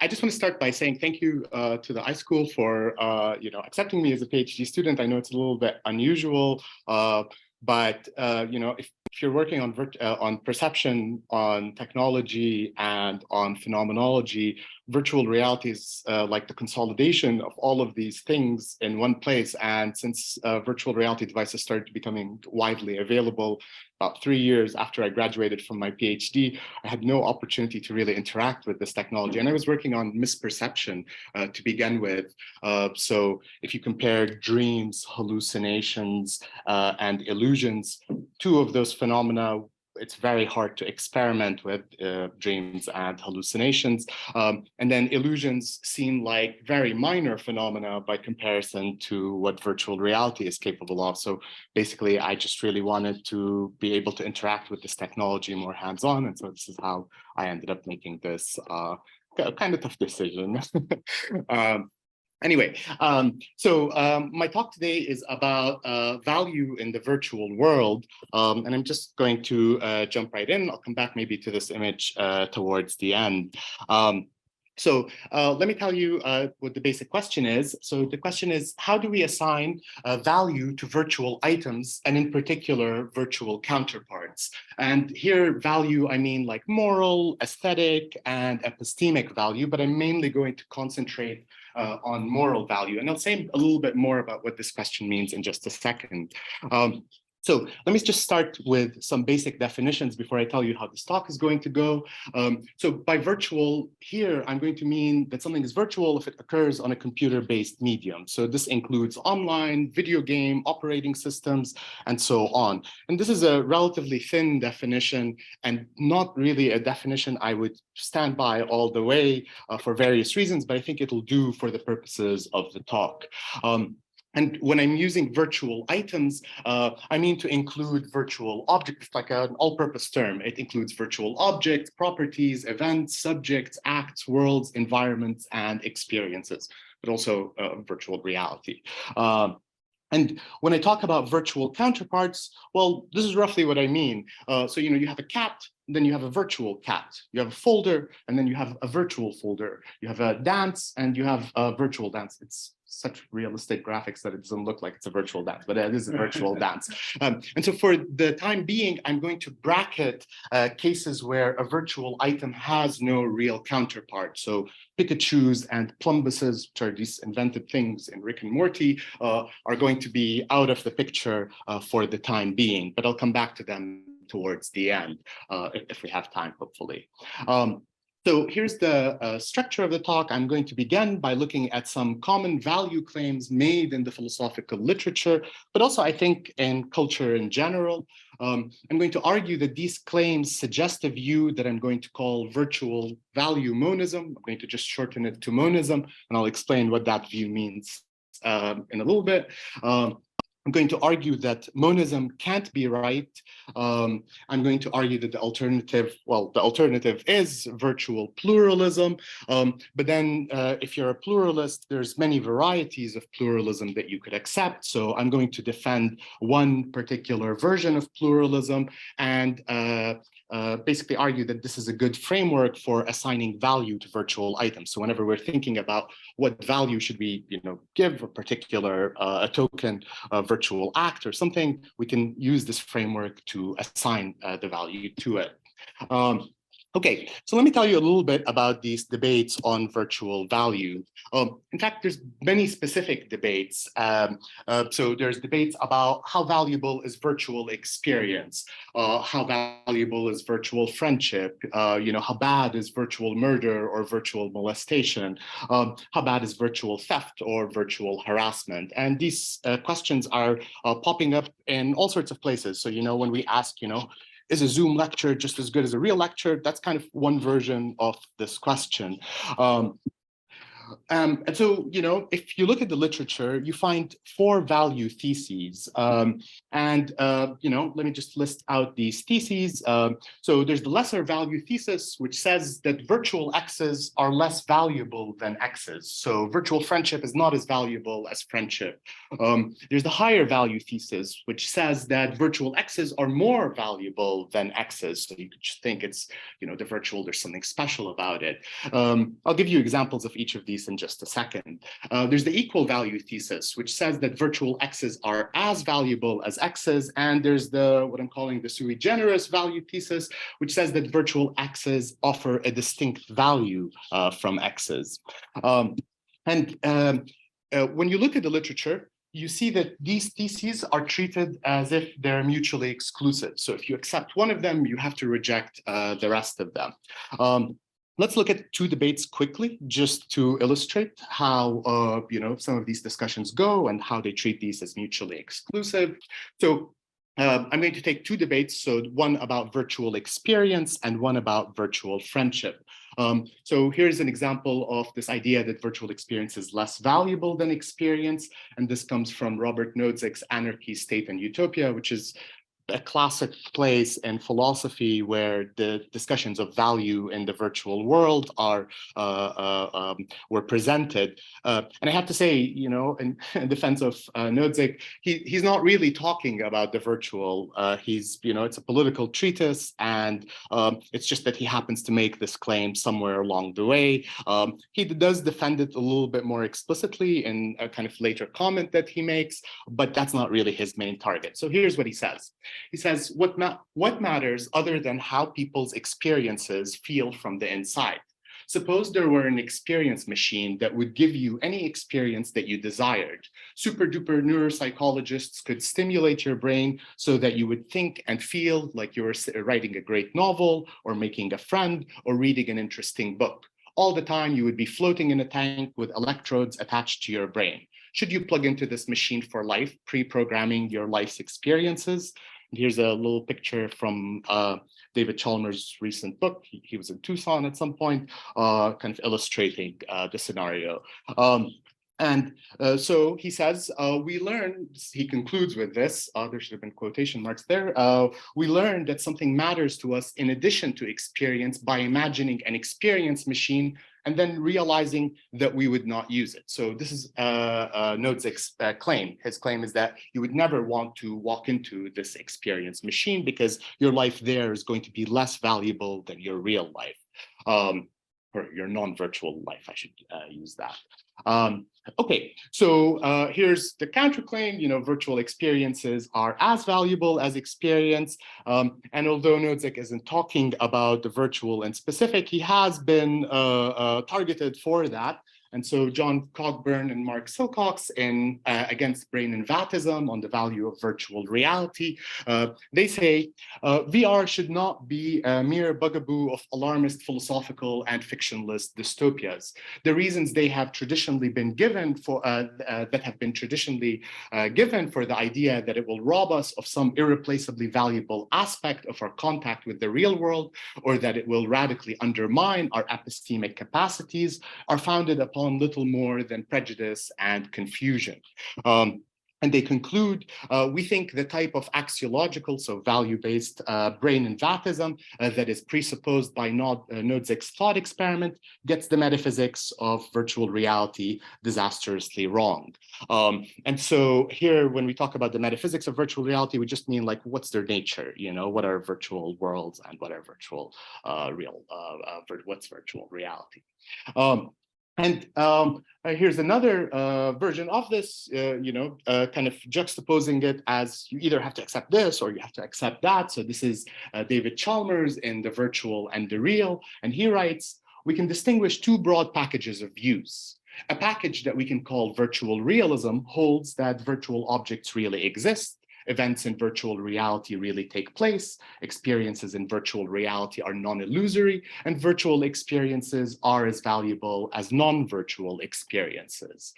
I just want to start by saying thank you to the iSchool for accepting me as a PhD student. I know it's a little bit unusual, but if you're working on perception, on technology, and on phenomenology, virtual reality is like the consolidation of all of these things in one place. And since virtual reality devices started becoming widely available about 3 years after I graduated from my PhD, I had no opportunity to really interact with this technology. And I was working on misperception to begin with. So if you compare dreams, hallucinations, and illusions, two of those phenomena, it's very hard to experiment with dreams and hallucinations. And then illusions seem like very minor phenomena by comparison to what virtual reality is capable of. So basically, I just really wanted to be able to interact with this technology more hands-on. And so this is how I ended up making this kind of tough decision. Anyway, my talk today is about value in the virtual world, and I'm just going to jump right in. I'll come back maybe to this image towards the end. Let me tell you what the basic question is. So the question is, how do we assign value to virtual items, and in particular, virtual counterparts? And here, value, I mean like moral, aesthetic, and epistemic value, but I'm mainly going to concentrate on moral value. And I'll say a little bit more about what this question means in just a second. So let me just start with some basic definitions before I tell you how this talk is going to go. So by virtual here, I'm going to mean that something is virtual if it occurs on a computer-based medium. So this includes online, video game, operating systems, and so on. And this is a relatively thin definition and not really a definition I would stand by all the way for various reasons, but I think it'll do for the purposes of the talk. And when I'm using virtual items, I mean to include virtual objects, like an all-purpose term. It includes virtual objects, properties, events, subjects, acts, worlds, environments, and experiences, but also virtual reality. And when I talk about virtual counterparts, well, this is roughly what I mean. So, you have a cat, then you have a virtual cat. You have a folder, and then you have a virtual folder. You have a dance, and you have a virtual dance. It's such realistic graphics that it doesn't look like it's a virtual dance, but it is a virtual dance. And so for the time being, I'm going to bracket cases where a virtual item has no real counterpart. So Pikachus and Plumbuses, which are these invented things in Rick and Morty, are going to be out of the picture for the time being, but I'll come back to them towards the end, if we have time, hopefully. So here's the structure of the talk. I'm going to begin by looking at some common value claims made in the philosophical literature, but also I think in culture in general. I'm going to argue that these claims suggest a view that I'm going to call virtual value monism. I'm going to just shorten it to monism, and I'll explain what that view means in a little bit. I'm going to argue that monism can't be right. I'm going to argue that the alternative is virtual pluralism. But then if you're a pluralist, there's many varieties of pluralism that you could accept. So I'm going to defend one particular version of pluralism and basically argue that this is a good framework for assigning value to virtual items. So whenever we're thinking about what value should we give a particular a token virtual act or something, we can use this framework to assign the value to it. Okay, so let me tell you a little bit about these debates on virtual value. In fact, there's many specific debates. So there's debates about how valuable is virtual experience, how valuable is virtual friendship, how bad is virtual murder or virtual molestation, how bad is virtual theft or virtual harassment. And these questions are popping up in all sorts of places. So, when we ask, is a Zoom lecture just as good as a real lecture? That's kind of one version of this question. And so, if you look at the literature, you find 4 value theses. Let me just list out these theses. So there's the lesser value thesis, which says that virtual X's are less valuable than X's. So virtual friendship is not as valuable as friendship. There's the higher value thesis, which says that virtual X's are more valuable than X's. So you could just think it's, the virtual, there's something special about it. I'll give you examples of each of these in just a second. There's the equal value thesis, which says that virtual X's are as valuable as X's. And there's what I'm calling the sui generis value thesis, which says that virtual X's offer a distinct value from X's. When you look at the literature, you see that these theses are treated as if they're mutually exclusive. So if you accept one of them, you have to reject the rest of them. Let's look at 2 debates quickly, just to illustrate how some of these discussions go and how they treat these as mutually exclusive. So I'm going to take 2 debates, so one about virtual experience and one about virtual friendship. So here's an example of this idea that virtual experience is less valuable than experience, and this comes from Robert Nozick's Anarchy, State, and Utopia, which is a classic place in philosophy where the discussions of value in the virtual world were presented. And I have to say, in defense of Nozick, he's not really talking about the virtual. It's a political treatise, and it's just that he happens to make this claim somewhere along the way. He does defend it a little bit more explicitly in a kind of later comment that he makes, but that's not really his main target. So here's what he says. He says, what matters other than how people's experiences feel from the inside? Suppose there were an experience machine that would give you any experience that you desired. Super duper neuropsychologists could stimulate your brain so that you would think and feel like you were writing a great novel or making a friend or reading an interesting book. All the time you would be floating in a tank with electrodes attached to your brain. Should you plug into this machine for life, pre-programming your life's experiences? Here's a little picture from David Chalmers' recent book. He was in Tucson at some point, kind of illustrating the scenario. So he says, we learned, he concludes with this, there should have been quotation marks there, we learned that something matters to us in addition to experience by imagining an experience machine and then realizing that we would not use it. So this is Nozick's claim. His claim is that you would never want to walk into this experience machine because your life there is going to be less valuable than your real life, or your non-virtual life, I should use that. Okay, so here's the counterclaim. Virtual experiences are as valuable as experience. And although Nozick isn't talking about the virtual in specific, he has been targeted for that. And so John Cockburn and Mark Silcox in Against Brain and Vatism on the Value of Virtual Reality, they say VR should not be a mere bugaboo of alarmist philosophical and fictionalist dystopias. The reasons they have traditionally been given for given for the idea that it will rob us of some irreplaceably valuable aspect of our contact with the real world, or that it will radically undermine our epistemic capacities, are founded upon little more than prejudice and confusion. And they conclude, we think the type of axiological, so value-based brain and vatism that is presupposed by Nozick's thought experiment gets the metaphysics of virtual reality disastrously wrong. And so here, when we talk about the metaphysics of virtual reality, we just mean like, what's their nature? What are virtual worlds and what are virtual what's virtual reality? Here's another version of this, kind of juxtaposing it as you either have to accept this or you have to accept that. So this is David Chalmers in The Virtual and the Real. And he writes, we can distinguish 2 broad packages of views. A package that we can call virtual realism holds that virtual objects really exist. Events in virtual reality really take place. Experiences in virtual reality are non-illusory, and virtual experiences are as valuable as non-virtual experiences.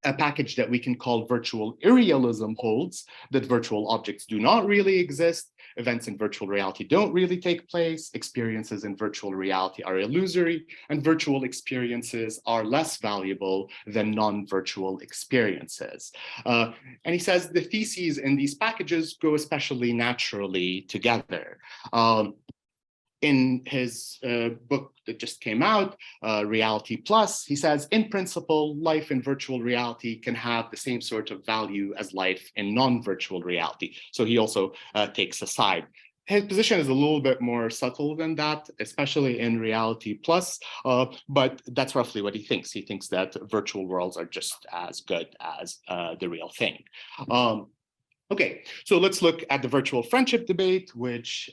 a package that we can call virtual irrealism holds that virtual objects do not really exist, events in virtual reality don't really take place, experiences in virtual reality are illusory, and virtual experiences are less valuable than non-virtual experiences. And he says the theses in these packages go especially naturally together. In his book that just came out, Reality Plus, he says, in principle, life in virtual reality can have the same sort of value as life in non-virtual reality. So he also takes a side. His position is a little bit more subtle than that, especially in Reality Plus, but that's roughly what he thinks. He thinks that virtual worlds are just as good as the real thing. Okay, so let's look at the virtual friendship debate, which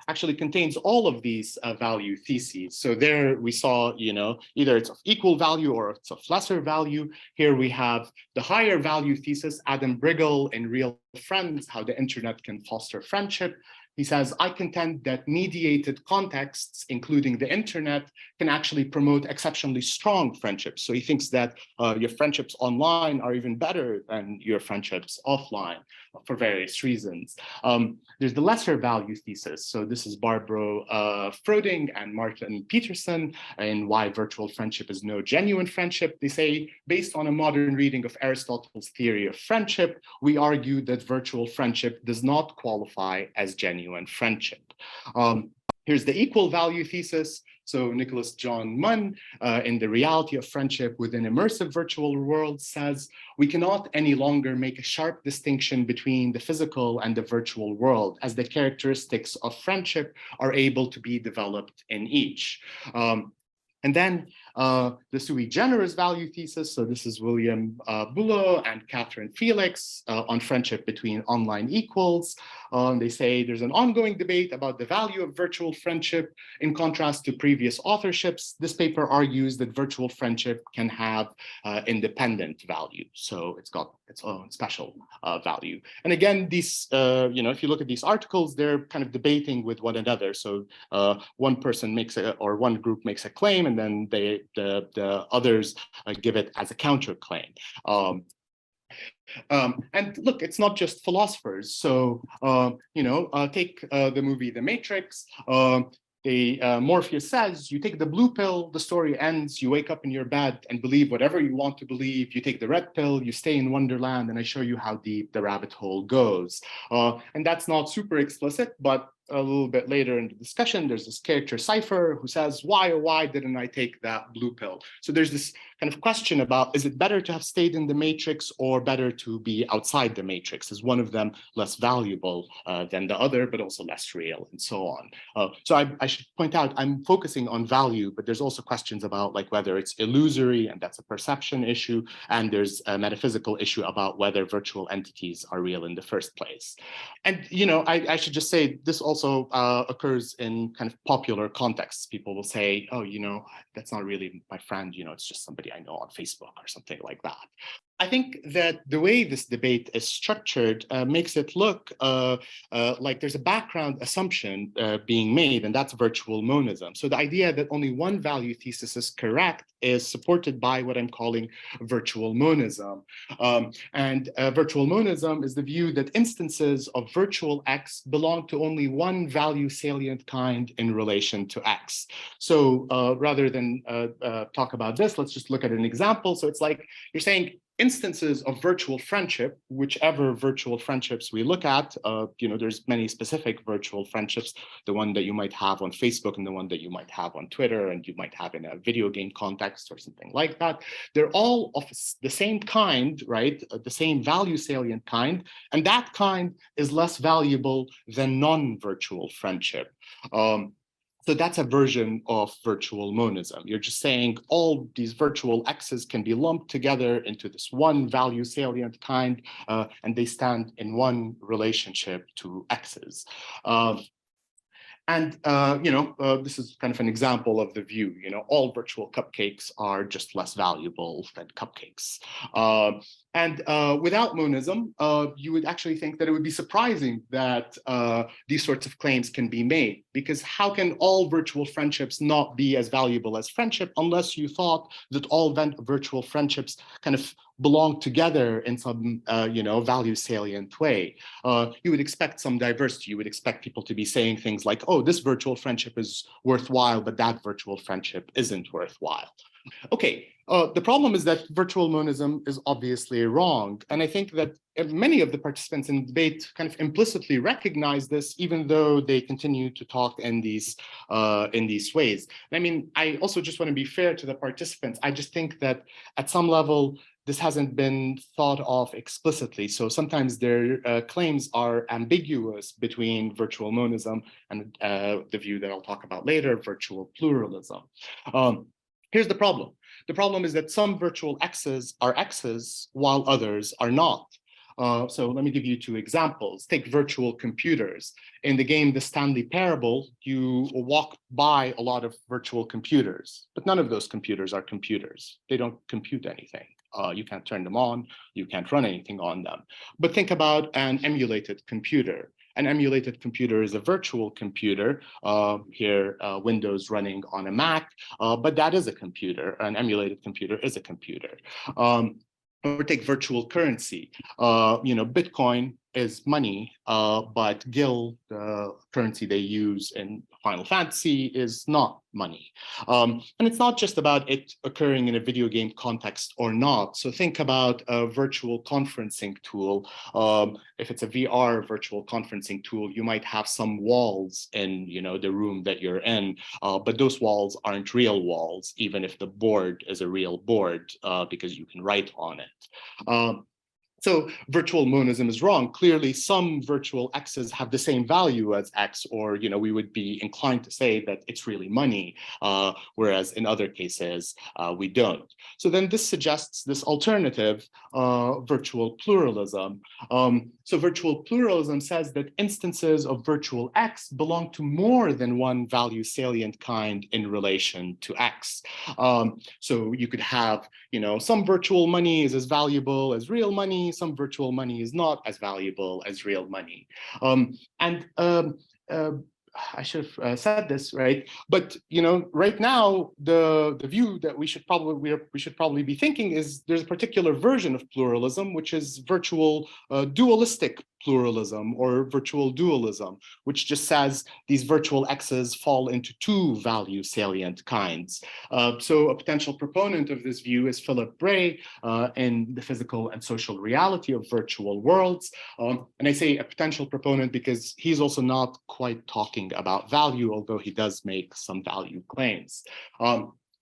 actually contains all of these value theses. So there we saw, either it's of equal value or it's of lesser value. Here we have the higher value thesis, Adam Briggle in Real Friends, How the Internet Can Foster Friendship. He says, I contend that mediated contexts, including the internet, can actually promote exceptionally strong friendships. So he thinks that your friendships online are even better than your friendships offline for various reasons. There's the lesser value thesis. So this is Barbara Froding and Martin Peterson in Why Virtual Friendship is No Genuine Friendship. They say, based on a modern reading of Aristotle's theory of friendship, we argue that virtual friendship does not qualify as genuine friendship. Here's the equal value thesis. So Nicholas John Munn, in The Reality of Friendship Within Immersive Virtual Worlds, says, we cannot any longer make a sharp distinction between the physical and the virtual world, as the characteristics of friendship are able to be developed in each. And then the sui generis value thesis. So this is William Bulow and Catherine Felix on friendship between online equals. They say there's an ongoing debate about the value of virtual friendship in contrast to previous authorships. This paper argues that virtual friendship can have independent value. So it's got its own special value. And again, these, if you look at these articles, they're kind of debating with one another. So one person makes or one group makes a claim, and then the others give it as a counterclaim. And look, it's not just philosophers. So, take the movie The Matrix. Morpheus says, you take the blue pill, the story ends, you wake up in your bed and believe whatever you want to believe. You take the red pill, you stay in Wonderland, and I show you how deep the rabbit hole goes. And that's not super explicit, but a little bit later in the discussion, there's this character Cypher who says, why or why didn't I take that blue pill? So there's this kind of question about, is it better to have stayed in the matrix or better to be outside the matrix? Is one of them less valuable than the other, but also less real, and so on? So I should point out, I'm focusing on value, but there's also questions about like whether it's illusory, and that's a perception issue, and there's a metaphysical issue about whether virtual entities are real in the first place. And I should just say this also occurs in kind of popular contexts. People will say, oh, that's not really my friend, it's just somebody I know on Facebook or something like that. I think that the way this debate is structured makes it look like there's a background assumption being made, and that's virtual monism. So the idea that only one value thesis is correct is supported by what I'm calling virtual monism. And virtual monism is the view that instances of virtual X belong to only one value salient kind in relation to X. So rather than talk about this, let's just look at an example. So it's like you're saying, instances of virtual friendship, whichever virtual friendships we look at, there's many specific virtual friendships, the one that you might have on Facebook and the one that you might have on Twitter and you might have in a video game context or something like that. They're all of the same kind, right? The same value salient kind, and that kind is less valuable than non-virtual friendship. So that's a version of virtual monism. You're just saying all these virtual X's can be lumped together into this one value salient kind, and they stand in one relationship to X's. This is kind of an example of the view, all virtual cupcakes are just less valuable than cupcakes. Without monism, you would actually think that it would be surprising that these sorts of claims can be made, because how can all virtual friendships not be as valuable as friendship unless you thought that all virtual friendships kind of belong together in some, value salient way. You would expect some diversity. You would expect people to be saying things like, oh, this virtual friendship is worthwhile, but that virtual friendship isn't worthwhile. Okay, the problem is that virtual monism is obviously wrong. And I think that many of the participants in the debate kind of implicitly recognize this, even though they continue to talk in these ways. I mean, I also just want to be fair to the participants. I just think that at some level, this hasn't been thought of explicitly. So sometimes their claims are ambiguous between virtual monism and the view that I'll talk about later, virtual pluralism. Here's the problem. The problem is that some virtual X's are X's while others are not. So let me give you two examples. Take virtual computers. In the game, The Stanley Parable, you walk by a lot of virtual computers, but none of those computers are computers. They don't compute anything. You can't turn them on. You can't run anything on them. But think about an emulated computer. An emulated computer is a virtual computer, here Windows running on a Mac, but that is a computer. An emulated computer is a computer. Or take virtual currency. Bitcoin is money, but Gil, the currency they use in Final Fantasy, is not money. And it's not just about it occurring in a video game context or not. So think about a virtual conferencing tool. If it's a VR virtual conferencing tool, you might have some walls in the room that you're in, but those walls aren't real walls, even if the board is a real board, because you can write on it. So virtual monism is wrong. Clearly, some virtual X's have the same value as X, or we would be inclined to say that it's really money, whereas in other cases, we don't. So then this suggests this alternative, virtual pluralism. So virtual pluralism says that instances of virtual X belong to more than one value salient kind in relation to X. So you could have, some virtual money is as valuable as real money. Some virtual money is not as valuable as real money. I should have said this, right? But right now, the view that we should probably be thinking is there's a particular version of pluralism, which is virtual dualistic pluralism or virtual dualism, which just says these virtual X's fall into two value salient kinds. So a potential proponent of this view is Philip Bray in The Physical and Social Reality of Virtual Worlds. And I say a potential proponent because he's also not quite talking about value, although he does make some value claims.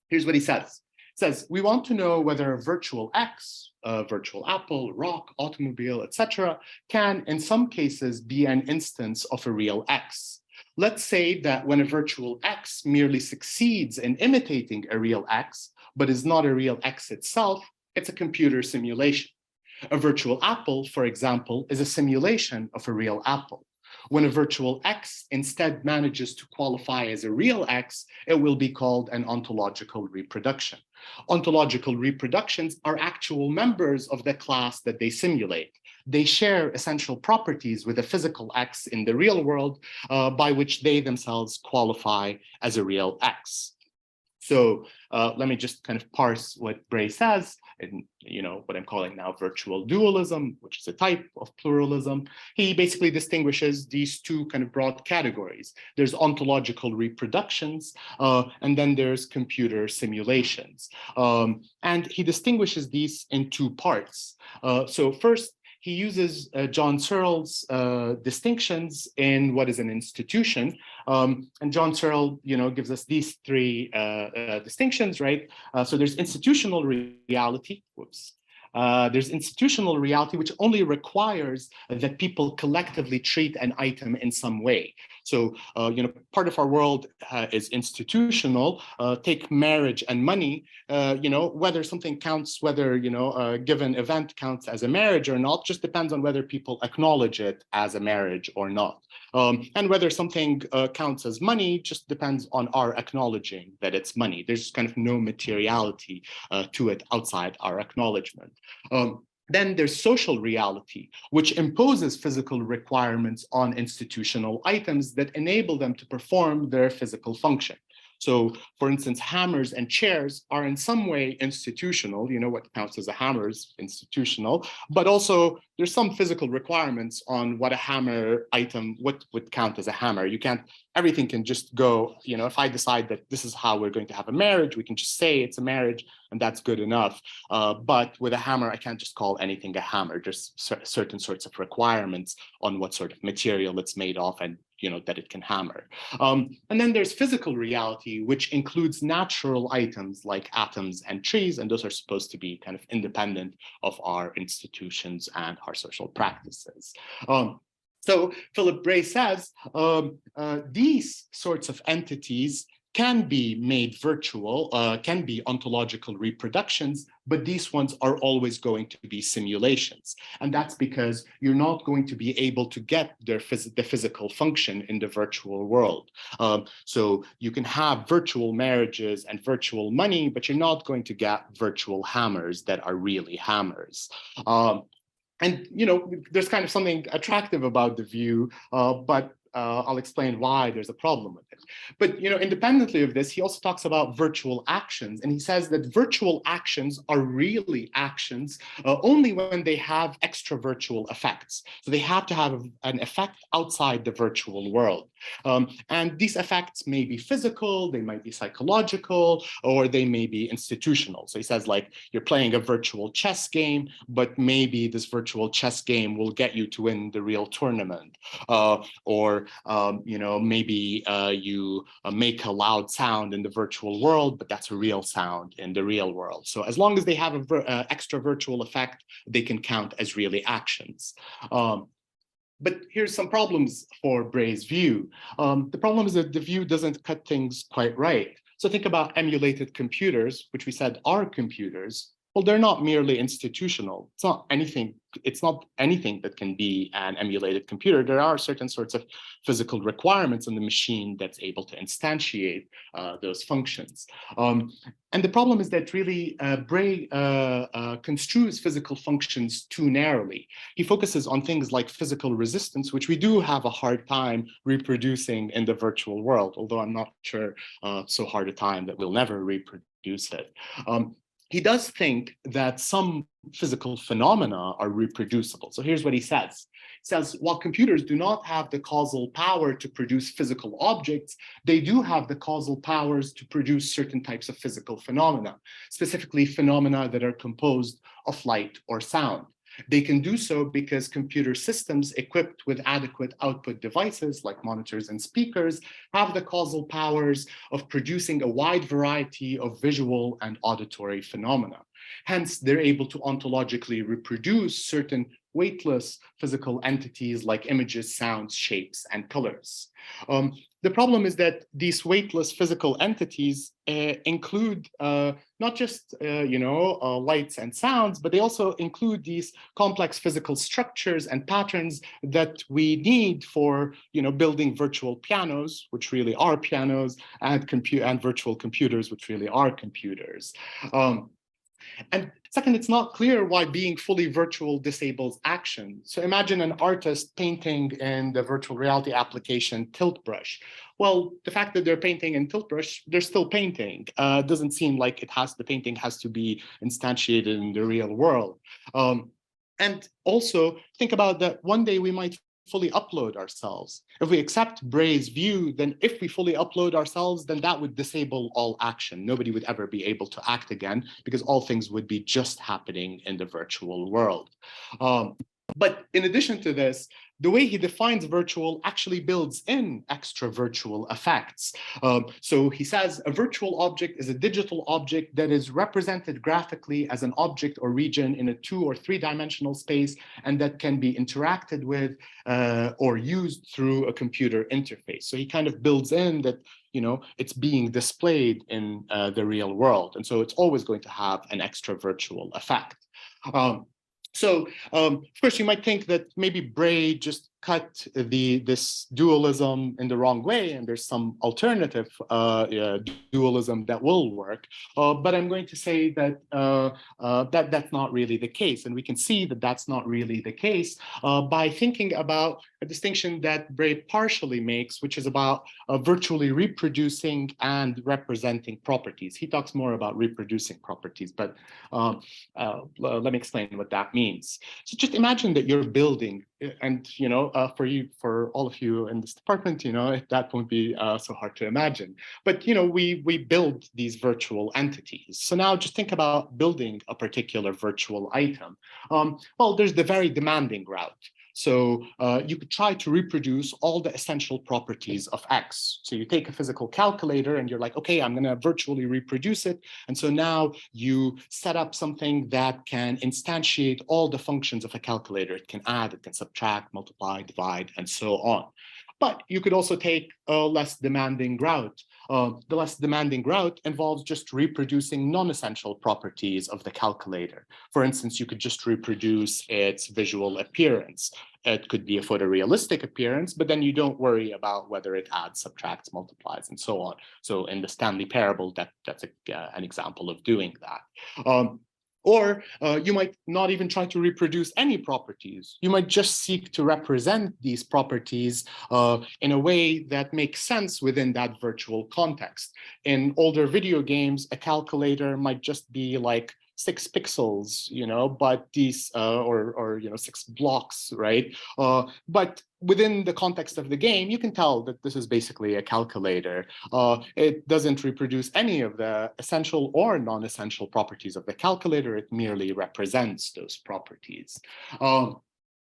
Here's what he says. He says, we want to know whether a virtual X, a virtual apple, rock, automobile, etc., can in some cases be an instance of a real X. Let's say that when a virtual X merely succeeds in imitating a real X, but is not a real X itself, it's a computer simulation. A virtual apple, for example, is a simulation of a real apple. When a virtual X instead manages to qualify as a real X, it will be called an ontological reproduction. Ontological reproductions are actual members of the class that they simulate. They share essential properties with a physical X in the real world, by which they themselves qualify as a real X. So let me just kind of parse what Bray says in what I'm calling now virtual dualism, which is a type of pluralism. He basically distinguishes these two kind of broad categories. There's ontological reproductions, and then there's computer simulations. And he distinguishes these in two parts. So first, he uses John Searle's distinctions in what is an institution. And John Searle, gives us these three distinctions, right? So there's institutional reality. Whoops. There's institutional reality, which only requires that people collectively treat an item in some way. So, part of our world is institutional. Take marriage and money. Whether something counts, whether a given event counts as a marriage or not, just depends on whether people acknowledge it as a marriage or not. And whether something counts as money just depends on our acknowledging that it's money. There's kind of no materiality to it outside our acknowledgement. Then there's social reality, which imposes physical requirements on institutional items that enable them to perform their physical function. So, for instance, hammers and chairs are in some way institutional. You know, what counts as a hammer is institutional, but also there's some physical requirements on what a hammer item, what would count as a hammer. You can't, everything can just go, you know, if I decide that this is how we're going to have a marriage, we can just say it's a marriage and that's good enough. But with a hammer, I can't just call anything a hammer, just certain sorts of requirements on what sort of material it's made of and, you know, that it can hammer. And then there's physical reality, which includes natural items like atoms and trees, and those are supposed to be kind of independent of our institutions and our social practices. So Philip Bray says these sorts of entities can be made virtual, can be ontological reproductions, but these ones are always going to be simulations. And that's because you're not going to be able to get the physical function in the virtual world. So you can have virtual marriages and virtual money, but you're not going to get virtual hammers that are really hammers. And, you know, there's kind of something attractive about the view, but I'll explain why there's a problem with it. But, you know, independently of this, he also talks about virtual actions. And he says that virtual actions are really actions only when they have extra virtual effects. So they have to have an effect outside the virtual world. And these effects may be physical, they might be psychological, or they may be institutional. So he says, like, you're playing a virtual chess game, but maybe this virtual chess game will get you to win the real tournament. Or you know, maybe you make a loud sound in the virtual world, but that's a real sound in the real world. So as long as they have an extra virtual effect, they can count as really actions. But here's some problems for Bray's view. The problem is that the view doesn't cut things quite right. So think about emulated computers, which we said are computers. Well, they're not merely institutional. It's not anything that can be an emulated computer. There are certain sorts of physical requirements in the machine that's able to instantiate those functions. And the problem is that really Bray construes physical functions too narrowly. He focuses on things like physical resistance, which we do have a hard time reproducing in the virtual world, although I'm not sure so hard a time that we'll never reproduce it. He does think that some physical phenomena are reproducible. So here's what he says. He says, while computers do not have the causal power to produce physical objects, they do have the causal powers to produce certain types of physical phenomena, specifically phenomena that are composed of light or sound. They can do so because computer systems equipped with adequate output devices like monitors and speakers have the causal powers of producing a wide variety of visual and auditory phenomena. Hence, they're able to ontologically reproduce certain weightless physical entities like images, sounds, shapes, and colors. The problem is that these weightless physical entities include not just lights and sounds, but they also include these complex physical structures and patterns that we need for building virtual pianos, which really are pianos, and virtual computers, which really are computers. And second, it's not clear why being fully virtual disables action. So imagine an artist painting in the virtual reality application Tilt Brush. Well, the fact that they're painting in Tilt Brush, they're still painting. Doesn't seem like the painting has to be instantiated in the real world. And also think about that one day we might fully upload ourselves. If we accept Bray's view, then if we fully upload ourselves, then that would disable all action. Nobody would ever be able to act again because all things would be just happening in the virtual world. But in addition to this, the way he defines virtual actually builds in extra virtual effects. So he says a virtual object is a digital object that is represented graphically as an object or region in a 2- or 3-dimensional space, and that can be interacted with or used through a computer interface. So he kind of builds in that it's being displayed in the real world. And so it's always going to have an extra virtual effect. So, of course, you might think that maybe Bray just cut this dualism in the wrong way, and there's some alternative dualism that will work. But I'm going to say that that's not really the case, and we can see that that's not really the case by thinking about a distinction that Bray partially makes, which is about virtually reproducing and representing properties. He talks more about reproducing properties, but let me explain what that means. So just imagine that you're building, and for all of you in this department, that won't be so hard to imagine. But we build these virtual entities. So now just think about building a particular virtual item. Well, there's the very demanding route. So you could try to reproduce all the essential properties of X. So you take a physical calculator and you're like, okay, I'm going to virtually reproduce it. And so now you set up something that can instantiate all the functions of a calculator. It can add, it can subtract, multiply, divide, and so on. But you could also take a less demanding route. The less demanding route involves just reproducing non-essential properties of the calculator. For instance, you could just reproduce its visual appearance. It could be a photorealistic appearance, but then you don't worry about whether it adds, subtracts, multiplies, and so on. So in the Stanley parable, that's an example of doing that. Or you might not even try to reproduce any properties. You might just seek to represent these properties in a way that makes sense within that virtual context. In older video games, a calculator might just be like 6 pixels, but these, or 6 blocks, right? But within the context of the game, you can tell that this is basically a calculator. It doesn't reproduce any of the essential or non-essential properties of the calculator. It merely represents those properties.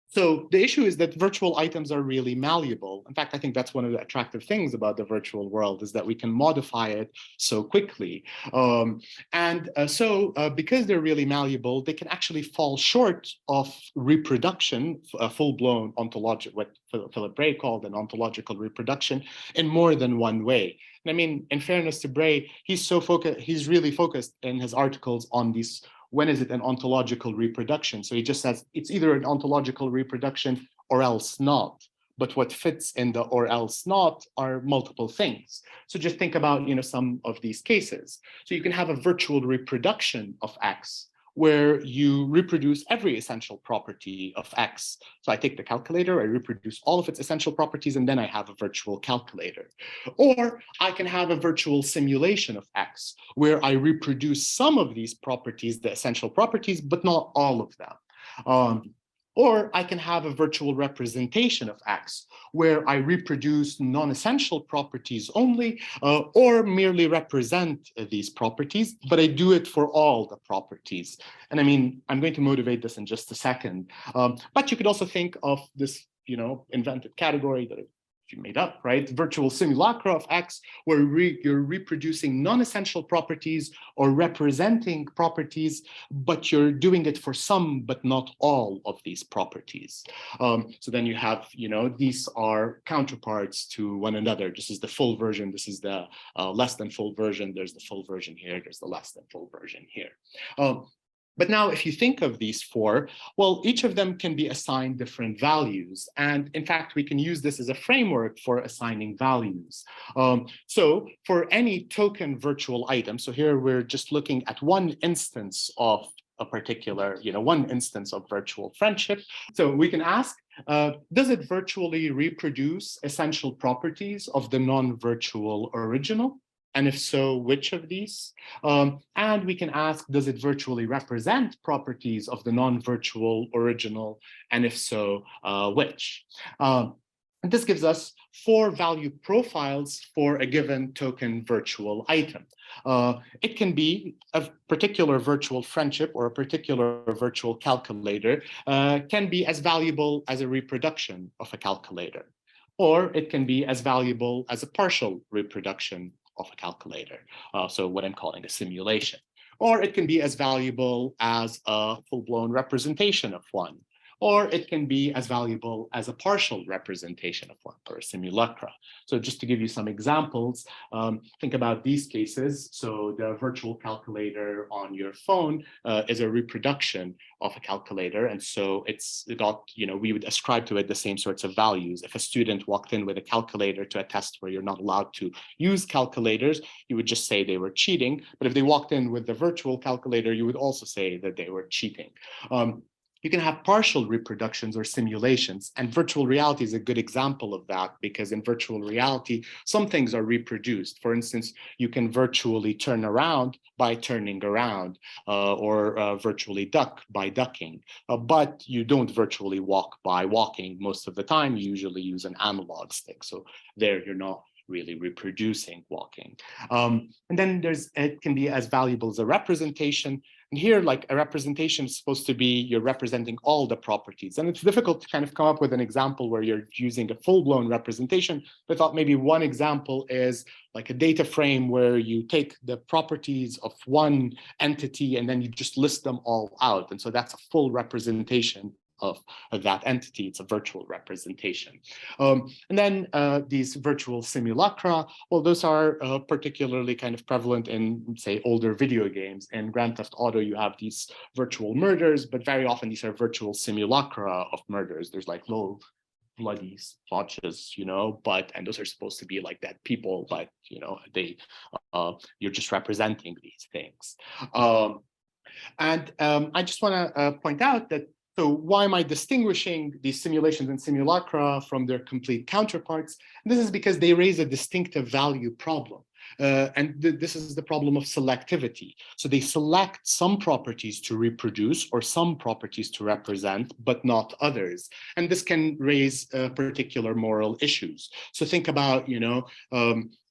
So the issue is that virtual items are really malleable. In fact, I think that's one of the attractive things about the virtual world, is that we can modify it so quickly. So because they're really malleable, they can actually fall short of reproduction, full-blown ontological, what Philip Bray called an ontological reproduction, in more than one way. And I mean, in fairness to Bray, he's really focused in his articles on these. When is it an ontological reproduction? So he just says it's either an ontological reproduction or else not. But what fits in the or else not are multiple things. So just think about some of these cases. So you can have a virtual reproduction of X, where you reproduce every essential property of X. So I take the calculator, I reproduce all of its essential properties, and then I have a virtual calculator. Or I can have a virtual simulation of X, where I reproduce some of these properties, the essential properties, but not all of them. Or I can have a virtual representation of X, where I reproduce non-essential properties only, or merely represent these properties, but I do it for all the properties. And I mean, I'm going to motivate this in just a second. But you could also think of this, invented category that you made up, right? Virtual simulacra of X, where you're reproducing non-essential properties or representing properties, but you're doing it for some, but not all of these properties. So then you have, these are counterparts to one another. This is the full version. This is the less than full version. There's the full version here. There's the less than full version here. But now if you think of these four, well, each of them can be assigned different values. And in fact, we can use this as a framework for assigning values. So for any token virtual item, so here we're just looking at one instance of a particular, one instance of virtual friendship. So we can ask, does it virtually reproduce essential properties of the non-virtual original? And if so, which of these? And we can ask, does it virtually represent properties of the non-virtual original? And if so, which? And this gives us 4 value profiles for a given token virtual item. It can be a particular virtual friendship or a particular virtual calculator can be as valuable as a reproduction of a calculator, or it can be as valuable as a partial reproduction of a calculator, so what I'm calling a simulation. Or it can be as valuable as a full-blown representation of one. or it can be as valuable as a partial representation of one, or a simulacra. So just to give you some examples, think about these cases. So the virtual calculator on your phone is a reproduction of a calculator. And so it's got, we would ascribe to it the same sorts of values. If a student walked in with a calculator to a test where you're not allowed to use calculators, you would just say they were cheating. But if they walked in with the virtual calculator, you would also say that they were cheating. You can have partial reproductions or simulations, and virtual reality is a good example of that, because in virtual reality, some things are reproduced. For instance, you can virtually turn around by turning around, or virtually duck by ducking, but you don't virtually walk by walking. Most of the time, you usually use an analog stick. So there, you're not really reproducing walking. And then it can be as valuable as a representation. And here, like, a representation is supposed to be, you're representing all the properties. And it's difficult to kind of come up with an example where you're using a full-blown representation. But I thought maybe one example is like a data frame where you take the properties of one entity and then you just list them all out. And so that's a full representation of that entity. It's a virtual representation. And then these virtual simulacra, well, those are particularly kind of prevalent in, say, older video games. In Grand Theft Auto, you have these virtual murders, but very often these are virtual simulacra of murders. There's like little bloody splotches, and those are supposed to be like dead people, but you're just representing these things. And I just want to point out that, so why am I distinguishing these simulations and simulacra from their complete counterparts? And this is because they raise a distinctive value problem. And this is the problem of selectivity. So they select some properties to reproduce or some properties to represent, but not others. And this can raise particular moral issues. So think about,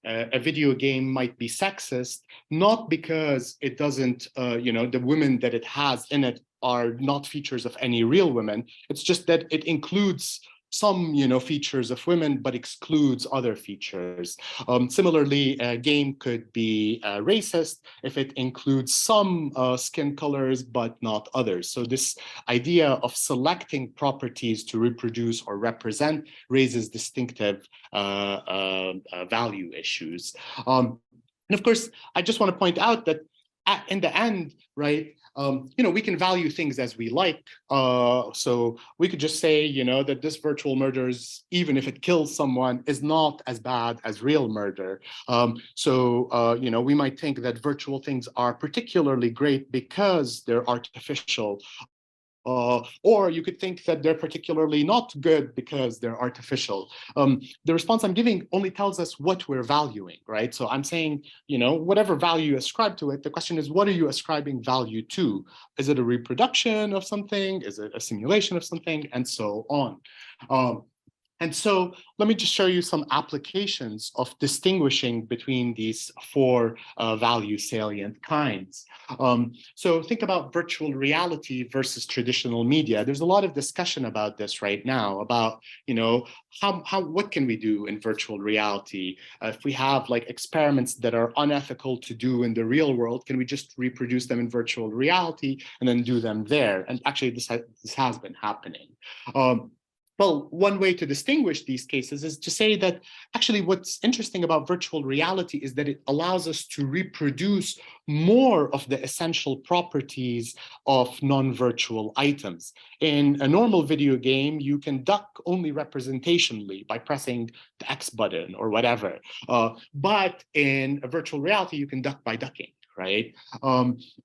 a video game might be sexist, not because it doesn't, the women that it has in it are not features of any real women. It's just that it includes some, features of women, but excludes other features. Similarly, a game could be racist if it includes some skin colors, but not others. So this idea of selecting properties to reproduce or represent raises distinctive value issues. And of course, I just want to point out that in the end, right, we can value things as we like. So we could just say, that this virtual murder, even if it kills someone, is not as bad as real murder. We might think that virtual things are particularly great because they're artificial. Or you could think that they're particularly not good because they're artificial. The response I'm giving only tells us what we're valuing, right? So I'm saying, whatever value you ascribe to it, the question is, what are you ascribing value to? Is it a reproduction of something? Is it a simulation of something? And so on. And so let me just show you some applications of distinguishing between these four value salient kinds. So think about virtual reality versus traditional media. There's a lot of discussion about this right now, about, what can we do in virtual reality? If we have like experiments that are unethical to do in the real world, can we just reproduce them in virtual reality and then do them there? And actually this has been happening. Well, one way to distinguish these cases is to say that actually what's interesting about virtual reality is that it allows us to reproduce more of the essential properties of non-virtual items. In a normal video game, you can duck only representationally by pressing the X button or whatever. But in a virtual reality, you can duck by ducking, right?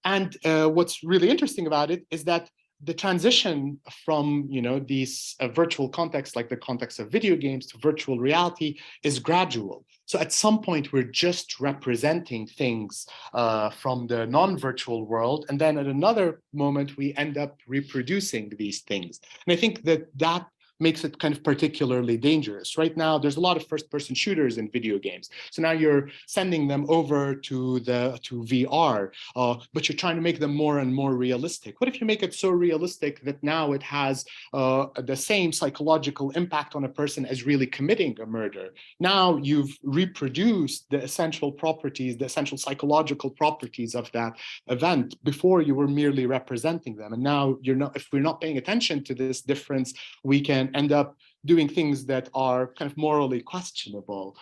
And what's really interesting about it is that the transition from these virtual contexts, like the context of video games, to virtual reality is gradual. So at some point, we're just representing things from the non-virtual world, and then at another moment, we end up reproducing these things. And I think that makes it kind of particularly dangerous. Right now, there's a lot of first-person shooters in video games. So now you're sending them over to VR, but you're trying to make them more and more realistic. What if you make it so realistic that now it has the same psychological impact on a person as really committing a murder? Now you've reproduced the essential properties, the essential psychological properties of that event. Before, you were merely representing them, and now you're not. If we're not paying attention to this difference, we can end up doing things that are kind of morally questionable.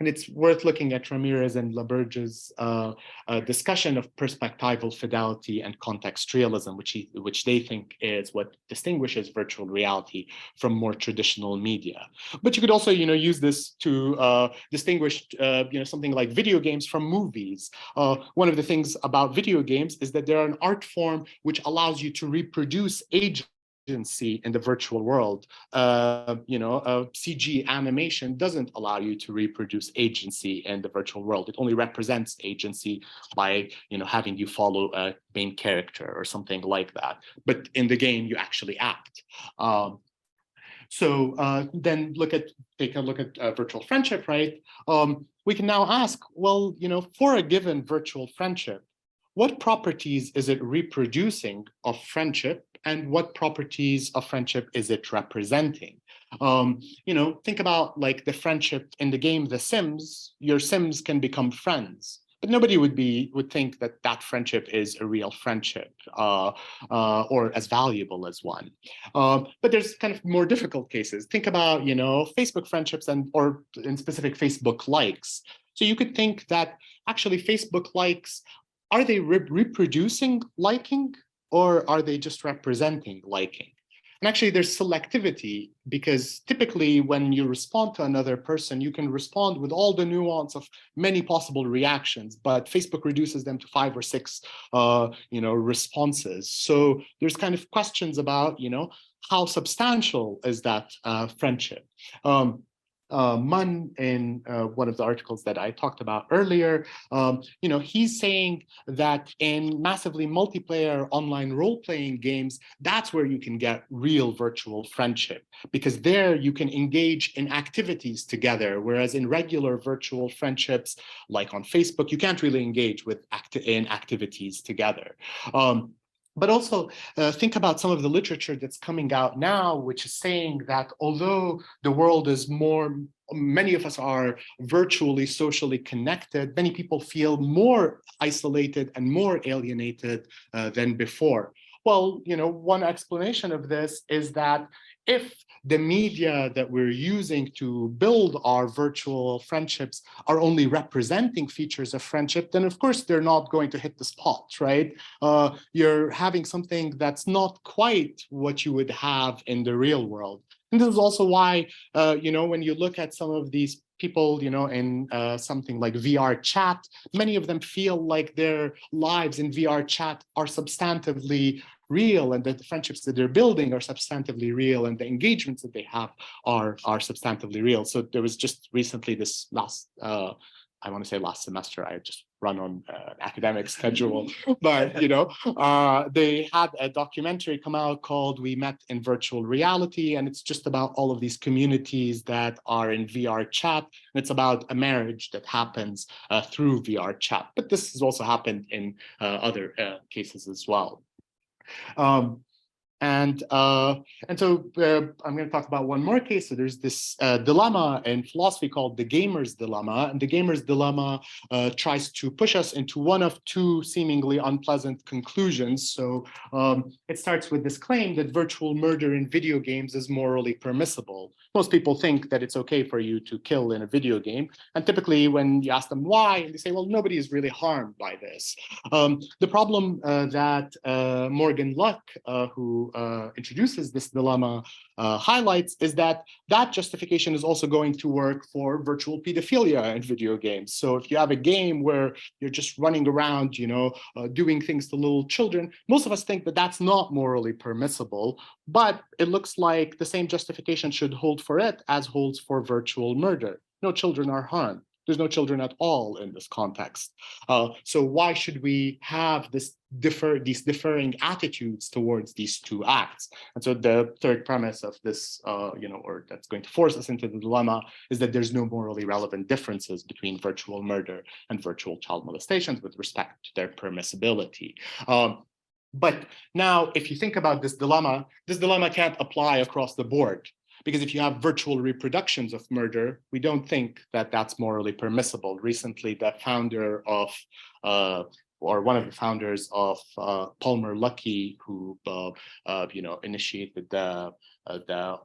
And it's worth looking at Ramirez and Laberge's discussion of perspectival fidelity and contextualism, which they think is what distinguishes virtual reality from more traditional media. But you could also, use this to distinguish, something like video games from movies. One of the things about video games is that they're an art form which allows you to reproduce agency in the virtual world. CG animation doesn't allow you to reproduce agency in the virtual world. It only represents agency by, having you follow a main character or something like that. But in the game, you actually act. Then take a look at virtual friendship, right? We can now ask, well, for a given virtual friendship, what properties is it reproducing of friendship, and what properties of friendship is it representing? Think about like the friendship in the game The Sims. Your Sims can become friends, but nobody would think that friendship is a real friendship or as valuable as one. But there's kind of more difficult cases. Think about Facebook friendships or in specific Facebook likes. So you could think that actually Facebook likes, are they reproducing liking, or are they just representing liking? And actually, there's selectivity, because typically when you respond to another person, you can respond with all the nuance of many possible reactions, but Facebook reduces them to 5 or 6, responses. So there's kind of questions about, how substantial is that friendship? Munn, in one of the articles that I talked about earlier, he's saying that in massively multiplayer online role-playing games, that's where you can get real virtual friendship, because there you can engage in activities together, whereas in regular virtual friendships, like on Facebook, you can't really engage in activities together. But also think about some of the literature that's coming out now, which is saying that although the world is many of us are virtually socially connected, many people feel more isolated and more alienated than before. Well, one explanation of this is that if the media that we're using to build our virtual friendships are only representing features of friendship, then of course they're not going to hit the spot, right? You're having something that's not quite what you would have in the real world. And this is also why, when you look at some of these people, in something like VR chat, many of them feel like their lives in VR chat are substantively real, and that the friendships that they're building are substantively real, and the engagements that they have are substantively real. So there was just recently this last semester, I just run on an academic schedule, but they had a documentary come out called We Met in Virtual Reality, and it's just about all of these communities that are in VR chat, and it's about a marriage that happens through VR chat. But this has also happened in other cases as well. And so I'm going to talk about one more case. So there's this dilemma in philosophy called the gamer's dilemma. And the gamer's dilemma tries to push us into one of two seemingly unpleasant conclusions. So it starts with this claim that virtual murder in video games is morally permissible. Most people think that it's okay for you to kill in a video game. And typically when you ask them why, they say, well, nobody is really harmed by this. The problem that Morgan Luck, who introduces this dilemma, highlights is that justification is also going to work for virtual pedophilia in video games. So if you have a game where you're just running around, doing things to little children, most of us think that that's not morally permissible, but it looks like the same justification should hold for it as holds for virtual murder. No children are harmed. There's no children at all in this context. So why should we have these differing attitudes towards these two acts? And so the third premise of this, or that's going to force us into the dilemma, is that there's no morally relevant differences between virtual murder and virtual child molestations with respect to their permissibility. But now, if you think about this dilemma can't apply across the board. Because if you have virtual reproductions of murder, we don't think that that's morally permissible. Recently, the founder of, or one of the founders of Palmer Luckey, who initiated the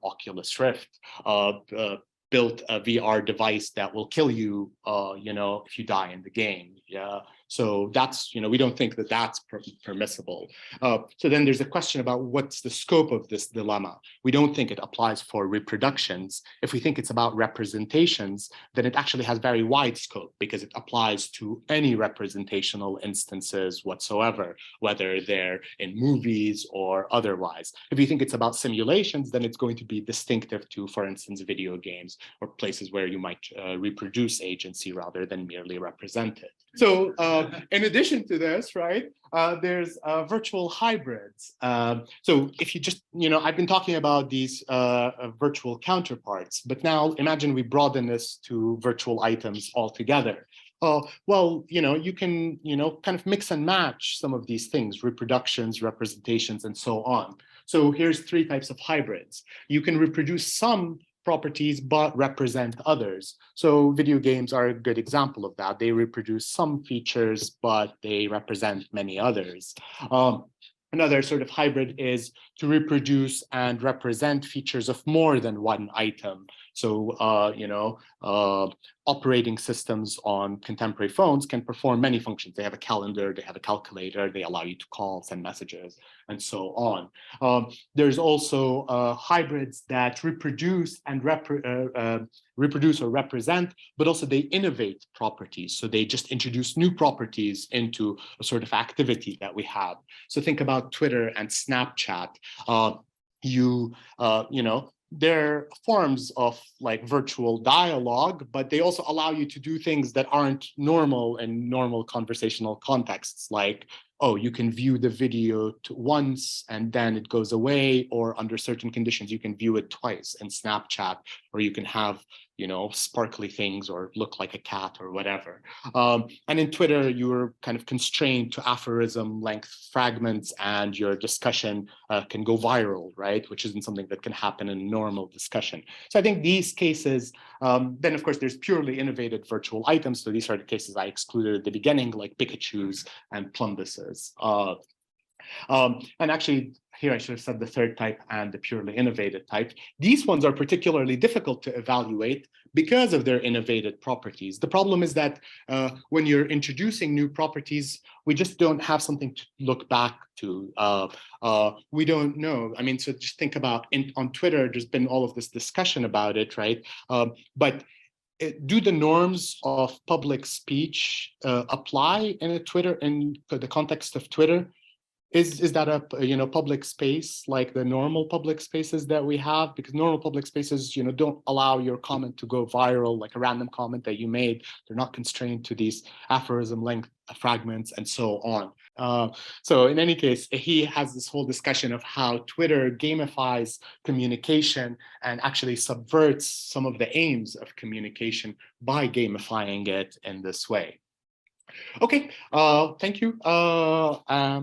Oculus Rift, built a VR device that will kill you, if you die in the game. Yeah. So that's, we don't think that that's permissible. So then there's a question about what's the scope of this dilemma. We don't think it applies for reproductions. If we think it's about representations, then it actually has very wide scope because it applies to any representational instances whatsoever, whether they're in movies or otherwise. If you think it's about simulations, then it's going to be distinctive to, for instance, video games or places where you might reproduce agency rather than merely represent it. So in addition to this, right, there's virtual hybrids. So if you just, I've been talking about these virtual counterparts, but now imagine we broaden this to virtual items altogether. Well, you can, kind of mix and match some of these things, reproductions, representations, and so on. So here's three types of hybrids. You can reproduce some properties, but represent others. So video games are a good example of that. They reproduce some features, but they represent many others. Another sort of hybrid is to reproduce and represent features of more than one item. So, operating systems on contemporary phones can perform many functions. They have a calendar, they have a calculator, they allow you to call, send messages, and so on. There's also hybrids that reproduce and reproduce or represent, but also they innovate properties. So they just introduce new properties into a sort of activity that we have. So think about Twitter and Snapchat. They're forms of like virtual dialogue, but they also allow you to do things that aren't normal in normal conversational contexts, like, oh, you can view the video once and then it goes away, or under certain conditions, you can view it twice in Snapchat, or you can have, sparkly things or look like a cat or whatever. And in Twitter, you're kind of constrained to aphorism length fragments, and your discussion can go viral, right? Which isn't something that can happen in a normal discussion. So I think these cases, then of course, there's purely innovated virtual items. So these are the cases I excluded at the beginning, like Pikachus and Plumbuses. And actually, here I should have said the third type and the purely innovated type. These ones are particularly difficult to evaluate because of their innovated properties. The problem is that when you're introducing new properties, we just don't have something to look back to. We don't know. I mean, so just think about on Twitter, there's been all of this discussion about it, right? But do the norms of public speech apply in the context of Twitter? Is that a public space like the normal public spaces that we have? Because normal public spaces don't allow your comment to go viral, like a random comment that you made. They're not constrained to these aphorism length fragments and so on. So in any case, he has this whole discussion of how Twitter gamifies communication and actually subverts some of the aims of communication by gamifying it in this way. Okay, thank you. Yeah.